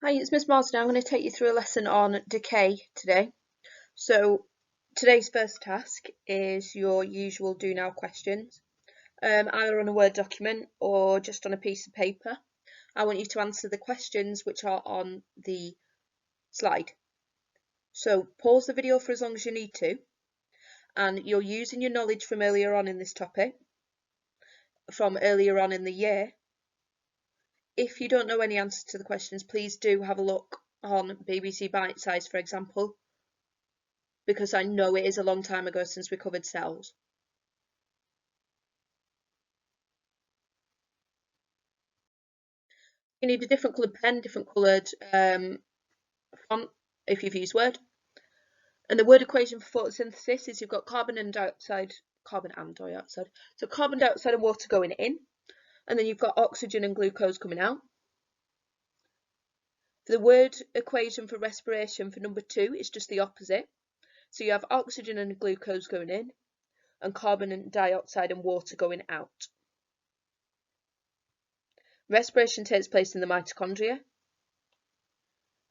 Hi, it's Miss Marsden. I'm going to take you through a lesson on decay today. So today's first task is your usual do now questions, either on a Word document or just on a piece of paper. I want you to answer the questions which are on the slide. So pause the video for as long as you need to, and you're using your knowledge from earlier on in this topic, from earlier on in the year. If you don't know any answers to the questions, please do have a look on BBC Bite Size, for example, because I know it is a long time ago since we covered cells. You need a different coloured pen, different coloured font if you've used Word. And the word equation for photosynthesis is you've got carbon and dioxide. So carbon dioxide and water going in, and then you've got oxygen and glucose coming out. The word equation for respiration for number 2 is just the opposite. So you have oxygen and glucose going in, and carbon and dioxide and water going out. Respiration takes place in the mitochondria.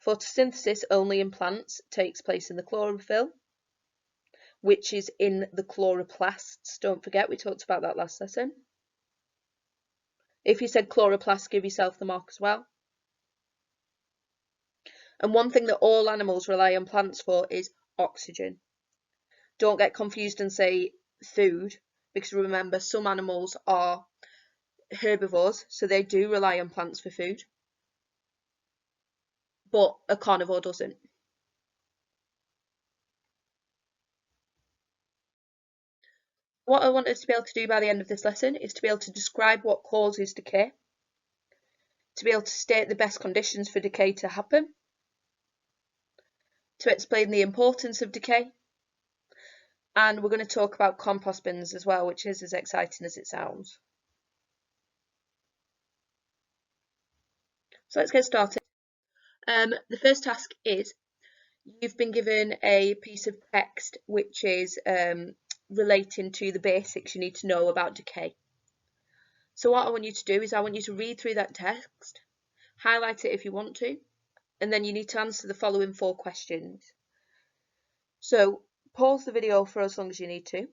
Photosynthesis only in plants takes place in the chlorophyll, which is in the chloroplasts. Don't forget, we talked about that last lesson. If you said chloroplast, give yourself the mark as well. And one thing that all animals rely on plants for is oxygen. Don't get confused and say food, because remember, some animals are herbivores, so they do rely on plants for food, but a carnivore doesn't. What I want us to be able to do by the end of this lesson is to be able to describe what causes decay, to be able to state the best conditions for decay to happen, to explain the importance of decay, and we're going to talk about compost bins as well, which is as exciting as it sounds. So let's get started. The first task is you've been given a piece of text which is relating to the basics you need to know about decay. So what I want you to do is I want you to read through that text, highlight it if you want to, and then you need to answer the following 4 questions. So pause the video for as long as you need to,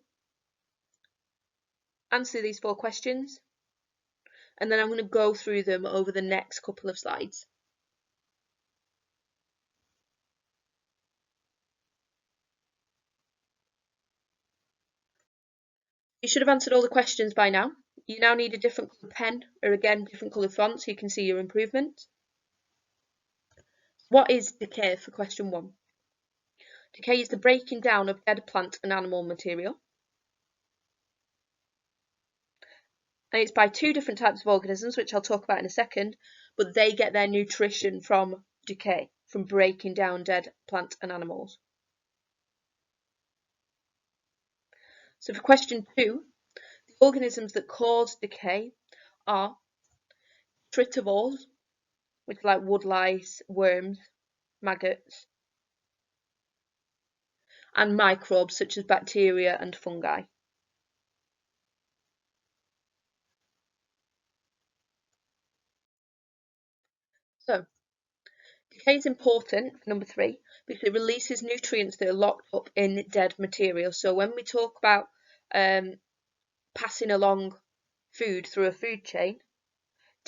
answer these 4 questions, and then I'm going to go through them over the next couple of slides. You should have answered all the questions by now. You now need a different colour pen, or again, different colour font so you can see your improvement. What is decay for question 1? Decay is the breaking down of dead plant and animal material. And it's by 2 different types of organisms, which I'll talk about in a second, but they get their nutrition from decay, from breaking down dead plant and animals. So for question 2, the organisms that cause decay are detritivores, which are like woodlice, worms, maggots, and microbes such as bacteria and fungi. So decay is important, number 3, because it releases nutrients that are locked up in dead material. So when we talk about passing along food through a food chain,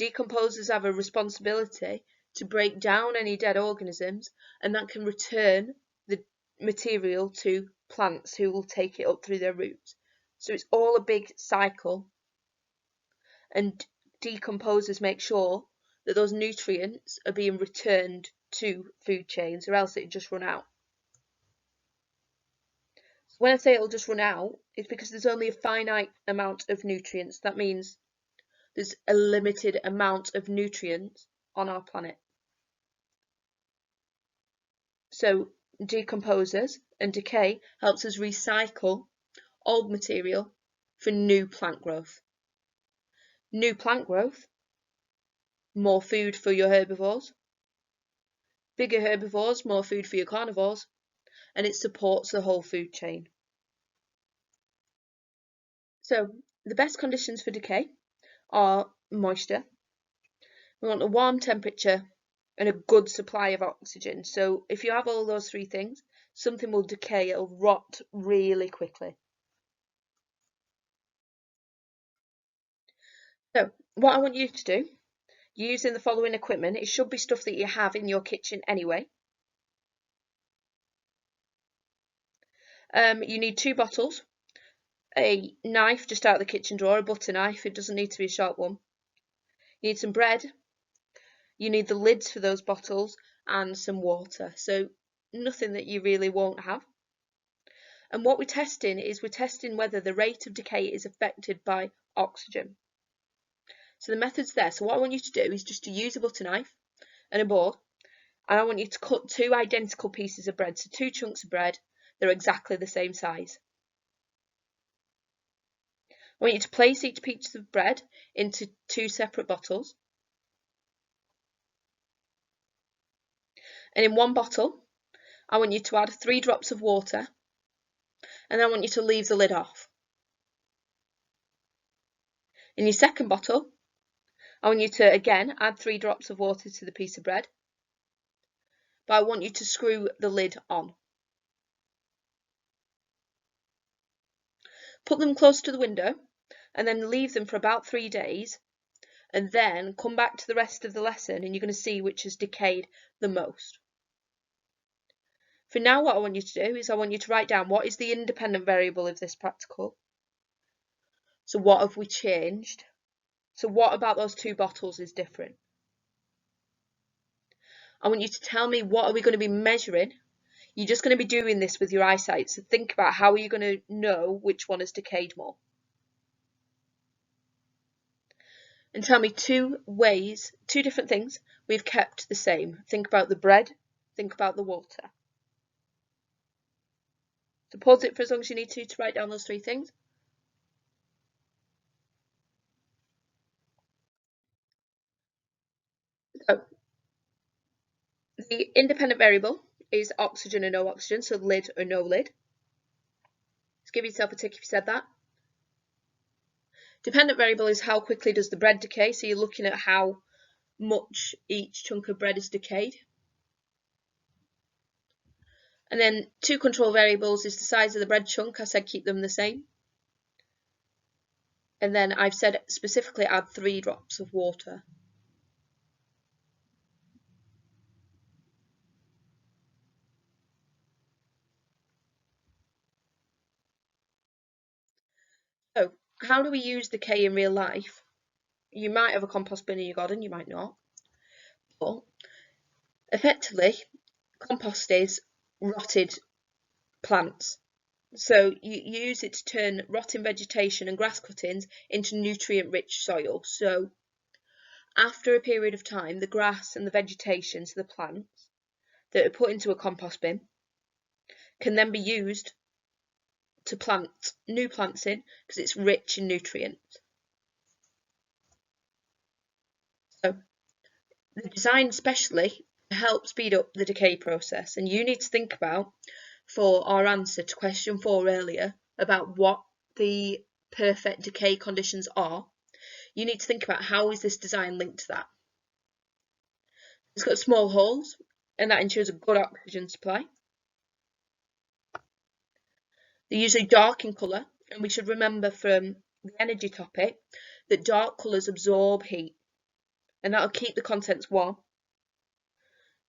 decomposers have a responsibility to break down any dead organisms, and that can return the material to plants who will take it up through their roots. So it's all a big cycle, and decomposers make sure that those nutrients are being returned to food chains, or else it'd just run out. So when I say it'll just run out, it's because there's only a finite amount of nutrients. That means there's a limited amount of nutrients on our planet. So decomposers and decay helps us recycle old material for new plant growth. New plant growth, more food for your herbivores. Bigger herbivores, more food for your carnivores, and it supports the whole food chain. So the best conditions for decay are moisture. We want a warm temperature and a good supply of oxygen. So if you have all those three things, something will decay, it'll rot really quickly. So what I want you to do, using the following equipment, it should be stuff that you have in your kitchen anyway. You need 2 bottles, a knife just out of the kitchen drawer, a butter knife, it doesn't need to be a sharp one. You need some bread, you need the lids for those bottles, and some water. So nothing that you really won't have. And what we're testing is whether the rate of decay is affected by oxygen. So the method's there. So what I want you to do is just to use a butter knife and a board, and I want you to cut 2 identical pieces of bread. So 2 chunks of bread, they're exactly the same size. I want you to place each piece of bread into 2 separate bottles. And in one bottle, I want you to add 3 drops of water, and then I want you to leave the lid off. In your second bottle, I want you to again add 3 drops of water to the piece of bread, but I want you to screw the lid on. Put them close to the window and then leave them for about 3 days, and then come back to the rest of the lesson and you're going to see which has decayed the most. For now, what I want you to do is I want you to write down what is the independent variable of this practical. So what have we changed? So what about those 2 bottles is different? I want you to tell me what are we going to be measuring. You're just going to be doing this with your eyesight, so think about how are you going to know which one has decayed more. And tell me 2 ways, 2 different things we've kept the same. Think about the bread, think about the water. So pause it for as long as you need to write down those 3 things. So the independent variable is oxygen or no oxygen, so lid or no lid. Just give yourself a tick if you said that. Dependent variable is how quickly does the bread decay, so you're looking at how much each chunk of bread is decayed. And then 2 control variables is the size of the bread chunk. I said keep them the same. And then I've said specifically add 3 drops of water. So how do we use decay in real life? You might have a compost bin in your garden, you might not. But effectively, compost is rotted plants. So you use it to turn rotting vegetation and grass cuttings into nutrient-rich soil. So after a period of time, the grass and the vegetation, so the plants that are put into a compost bin, can then be used to plant new plants in because it's rich in nutrients. So the design especially helps speed up the decay process, and you need to think about, for our answer to question 4 earlier, about what the perfect decay conditions are. You need to think about how is this design linked to that. It's got small holes, and that ensures a good oxygen supply. They're usually dark in colour, and we should remember from the energy topic that dark colours absorb heat, and that'll keep the contents warm.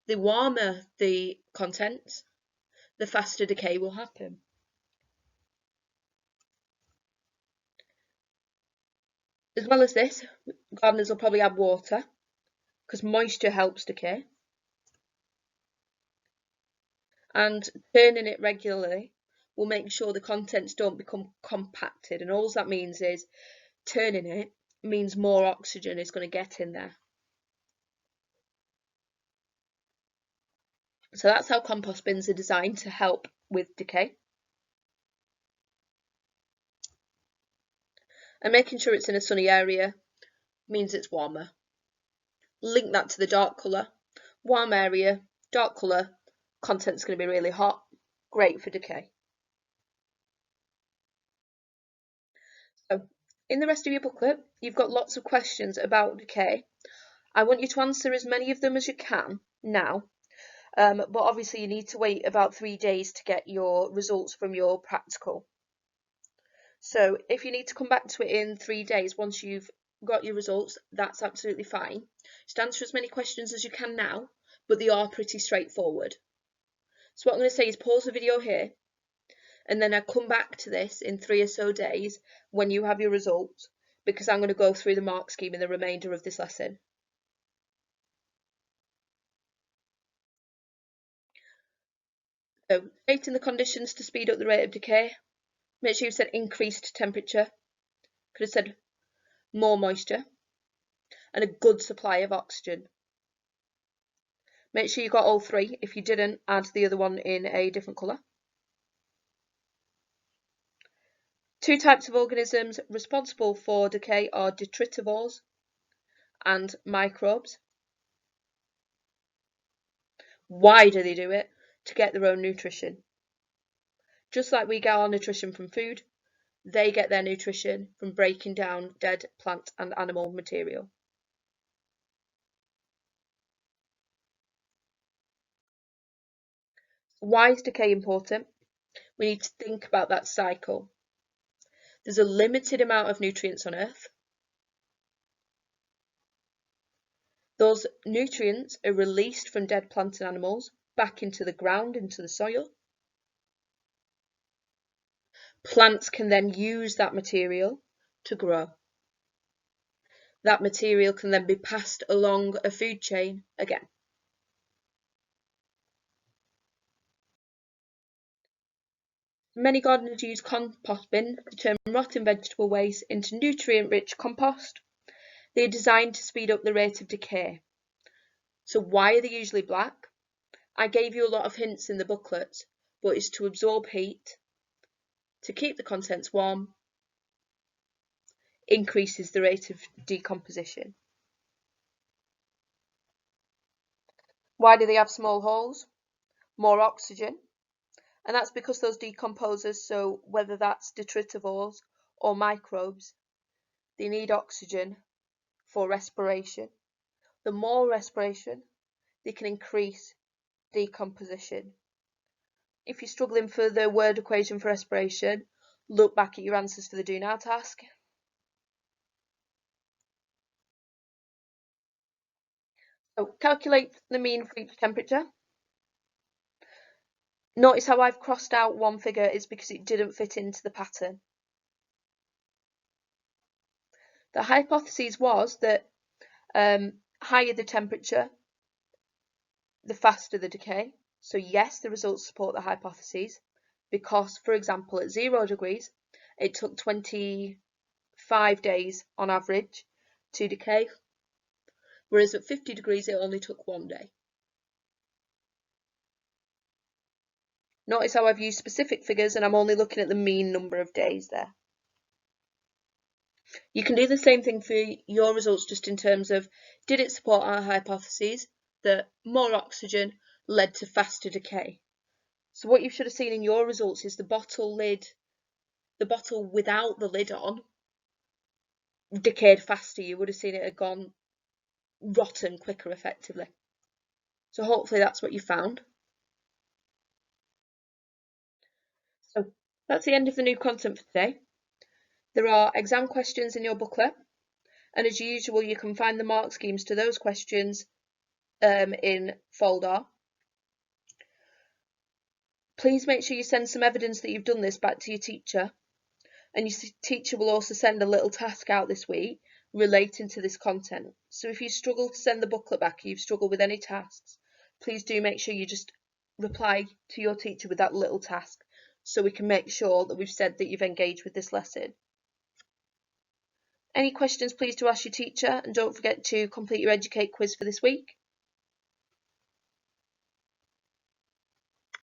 The warmer the contents, the faster decay will happen. As well as this, gardeners will probably add water because moisture helps decay. And turning it regularly will make sure the contents don't become compacted, and all that means is turning it means more oxygen is going to get in there. So that's how compost bins are designed to help with decay. And making sure it's in a sunny area means it's warmer. Link that to the dark colour. Warm area, dark colour, content's going to be really hot, great for decay. So in the rest of your booklet, you've got lots of questions about decay. I want you to answer as many of them as you can now, but obviously you need to wait about 3 days to get your results from your practical. So if you need to come back to it in 3 days once you've got your results, that's absolutely fine. Just answer as many questions as you can now, but they are pretty straightforward. So what I'm going to say is pause the video here, and then I'll come back to this in 3 or so days when you have your results, because I'm going to go through the mark scheme in the remainder of this lesson. So, stating the conditions to speed up the rate of decay, make sure you've said increased temperature, could have said more moisture, and a good supply of oxygen. Make sure you got all three. If you didn't, add the other one in a different colour. 2 types of organisms responsible for decay are detritivores and microbes. Why do they do it? To get their own nutrition. Just like we get our nutrition from food, they get their nutrition from breaking down dead plant and animal material. Why is decay important? We need to think about that cycle. There's a limited amount of nutrients on Earth. Those nutrients are released from dead plants and animals back into the ground, into the soil. Plants can then use that material to grow. That material can then be passed along a food chain again. Many gardeners use compost bins to turn rotten vegetable waste into nutrient-rich compost. They are designed to speed up the rate of decay. So why are they usually black? I gave you a lot of hints in the booklets, but it's to absorb heat, to keep the contents warm, increases the rate of decomposition. Why do they have small holes? More oxygen. And that's because those decomposers, so whether that's detritivores or microbes, they need oxygen for respiration. The more respiration, they can increase decomposition. If you're struggling for the word equation for respiration, look back at your answers for the do now task. So calculate the mean for each temperature. Notice how I've crossed out one figure is because it didn't fit into the pattern. The hypothesis was that higher the temperature, the faster the decay. So yes, the results support the hypothesis because, for example, at 0 degrees, it took 25 days on average to decay, whereas at 50 degrees, it only took 1 day. Notice how I've used specific figures and I'm only looking at the mean number of days there. You can do the same thing for your results just in terms of, did it support our hypotheses that more oxygen led to faster decay? So what you should have seen in your results is the bottle without the lid on decayed faster. You would have seen it had gone rotten quicker effectively. So hopefully that's what you found. So that's the end of the new content for today. There are exam questions in your booklet, and as usual you can find the mark schemes to those questions in folder. Please make sure you send some evidence that you've done this back to your teacher, and your teacher will also send a little task out this week relating to this content. So if you struggle to send the booklet back, you've struggled with any tasks, please do make sure you just reply to your teacher with that little task so we can make sure that we've said that you've engaged with this lesson. Any questions, please do ask your teacher, and don't forget to complete your Educate quiz for this week.